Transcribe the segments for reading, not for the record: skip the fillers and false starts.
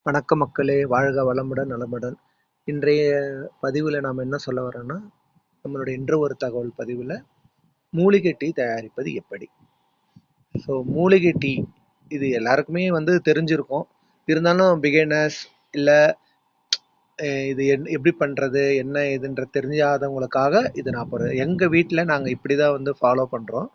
வணக்கம் மக்களே, வாழ்க வளமுடன் நலமுடன். இன்றைய பதிவில் நாம் என்ன சொல்ல வரோன்னா, நம்மளுடைய இன்று ஒரு தகவல் பதிவில் மூலிகை டீ தயாரிப்பது எப்படி. ஸோ மூலிகை டீ இது எல்லாருக்குமே தெரிஞ்சிருக்கும். இருந்தாலும் பிகினர்ஸ் இல்லை இது எப்படி பண்ணுறது என்ன இதுன்ற தெரிஞ்சாதவங்களுக்காக இது நான் போகிறேன். எங்கள் வீட்டில் நாங்கள் இப்படி தான் ஃபாலோ பண்ணுறோம்.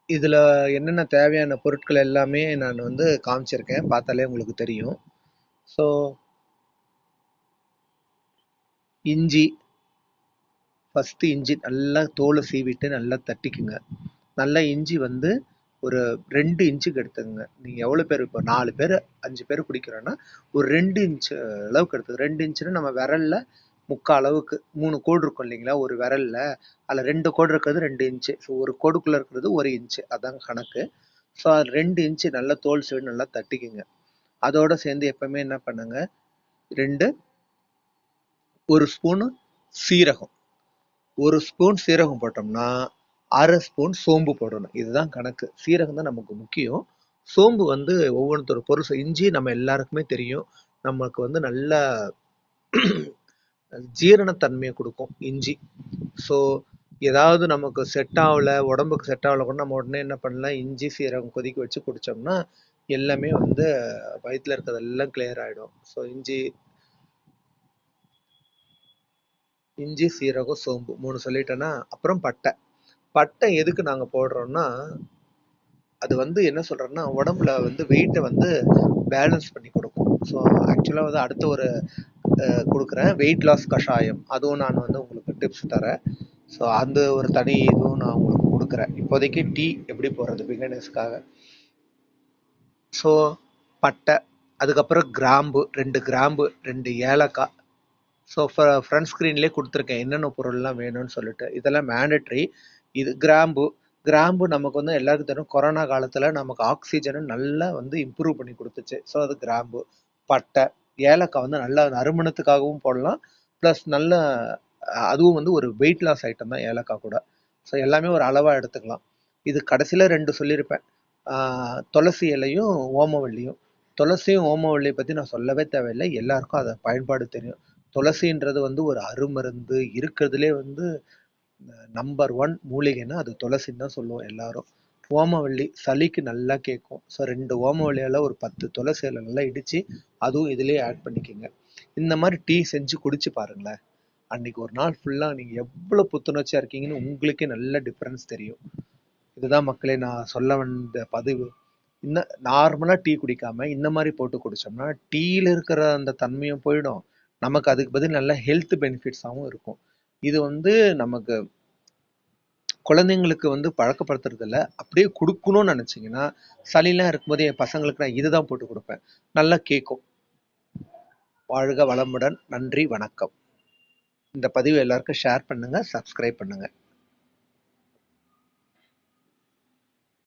இதில் என்னென்ன தேவையான பொருட்கள் எல்லாமே நான் காமிச்சிருக்கேன், பார்த்தாலே உங்களுக்கு தெரியும். ஸோ இஞ்சி, ஃபஸ்ட்டு இஞ்சி நல்லா தோலை சீவிட்டு நல்லா தட்டிக்குங்க. நல்லா இஞ்சி ஒரு 2 இன்ச்சுக்கு எடுத்துக்கங்க. நீங்கள் எவ்வளோ பேர், இப்போ 4 பேர் 5 பேர் குடிக்கிறோன்னா ஒரு 2 இன்ச்சு அளவுக்கு எடுத்துக்க. 2 இன்ச்சுன்னு நம்ம விரலில் முக்கால் அளவுக்கு 3 கோடு இருக்கும் இல்லைங்களா ஒரு விரலில், அதில் 2 கோடு இருக்கிறது 2 இன்ச்சு. ஸோ ஒரு கோடுக்குள்ளே இருக்கிறது 1 இன்ச்சு, அதாங்க கணக்கு. ஸோ அது 2 இன்ச்சு நல்லா தோல் சீவி நல்லா தட்டிக்குங்க. அதோடு சேர்ந்து எப்பவுமே என்ன பண்ணுங்க, 1 ஸ்பூனு சீரகம், 1 ஸ்பூன் சீரகம் போட்டோம்னா 1/2 ஸ்பூன் சோம்பு போடணும். இதுதான் கணக்கு. சீரகம் தான் நமக்கு முக்கியம். சோம்பு ஒவ்வொருத்தர் பொருள். இஞ்சி நம்ம எல்லாருக்குமே தெரியும், நமக்கு நல்ல ஜீரணத்தன்மையை கொடுக்கும் இஞ்சி. ஸோ ஏதாவது நமக்கு செட் ஆகலை, உடம்புக்கு செட் ஆகலை கூட நம்ம உடனே என்ன பண்ணலாம், இஞ்சி சீரகம் கொதிக்க வச்சு குடித்தோம்னா எல்லாமே வயிற்றில் இருக்கிறதெல்லாம் கிளியர் ஆகிடும். ஸோ இஞ்சி சீரகம் சோம்பு 3 சொல்லிட்டேன்னா, அப்புறம் பட்டை எதுக்கு நாங்கள் போடுறோம்னா, அது என்ன சொல்கிறேன்னா உடம்புல வெயிட்டை பேலன்ஸ் பண்ணி கொடுக்கும். ஸோ ஆக்சுவலாக அடுத்த ஒரு கொடுக்குறேன் வெயிட் லாஸ் கஷாயம், அதுவும் நான் உங்களுக்கு டிப்ஸ் தரேன். ஸோ அந்த ஒரு தனி இதுவும் நான் உங்களுக்கு கொடுக்குறேன். இப்போதைக்கு டீ எப்படி போடுறது பிகினர்ஸ்க்காக. ஸோ பட்டை, அதுக்கப்புறம் கிராம்பு 2 ஏலக்காய். ஸோ ஃப்ரண்ட் ஸ்க்ரீன்லேயே கொடுத்துருக்கேன் என்னென்ன பொருள்லாம் வேணும்னு சொல்லிட்டு. இதெல்லாம் மேண்டட்ரி. இது கிராம்பு நமக்கு எல்லாருக்கும் தெரியும், கொரோனா காலத்தில் நமக்கு ஆக்சிஜனை நல்லா இம்ப்ரூவ் பண்ணி கொடுத்துச்சு. ஸோ அது கிராம்பு. பட்டை, ஏலக்காய் நல்ல நறுமணத்துக்காகவும் போடலாம், ப்ளஸ் நல்ல அதுவும் ஒரு வெயிட் லாஸ் ஐட்டம் தான் ஏலக்காய் கூட. ஸோ எல்லாமே ஒரு அளவாக எடுத்துக்கலாம். இது கடைசியில் 2 சொல்லியிருப்பேன், துளசி இலையும் ஓமவல்லியும். துளசியும் ஓமவல்லியை பற்றி நான் சொல்லவே தேவையில்லை, எல்லாருக்கும் அதை பயன்பாடு தெரியும். துளசின்றது ஒரு அருமருந்து, இருக்கிறதுலே நம்பர் 1 மூலிகைன்னா அது துளசின்னு தான் சொல்லுவோம் எல்லாரும். ஓமவல்லி சளிக்கு நல்லா கேட்கும். ஸோ 2 ஓமவல்லியால் ஒரு 10 துளசி இலை நல்லா இடித்து அதுவும் இதுலேயே ஆட் பண்ணிக்கோங்க. இந்த மாதிரி டீ செஞ்சு குடிச்சு பாருங்களேன். அன்னைக்கு ஒரு நாள் ஃபுல்லாக நீங்கள் எவ்வளோ புத்துணர்ச்சியாக இருக்கீங்கன்னு உங்களுக்கே நல்ல டிஃப்ரென்ஸ் தெரியும். இதுதான் மக்களே நான் சொல்ல வந்த பதிவு. இன்னும் நார்மலாக டீ குடிக்காமல் இந்த மாதிரி போட்டு குடித்தோம்னா டீயில் இருக்கிற அந்த தன்மையும் போயிடும், நமக்கு அதுக்கு பதில் நல்ல ஹெல்த் பெனிஃபிட்ஸாகவும் இருக்கும். இது நமக்கு குழந்தைங்களுக்கு பழக்கப்படுத்துறது இல்லை, அப்படியே கொடுக்கணும்னு நினச்சிங்கன்னா சளிலாம் இருக்கும்போது என் பசங்களுக்கு நான் இதுதான் போட்டு கொடுப்பேன், நல்லா கேட்கும். வாழ்க வளமுடன். நன்றி, வணக்கம். இந்த பதிவு எல்லாருக்கும் ஷேர் பண்ணுங்கள், சப்ஸ்கிரைப் பண்ணுங்கள்.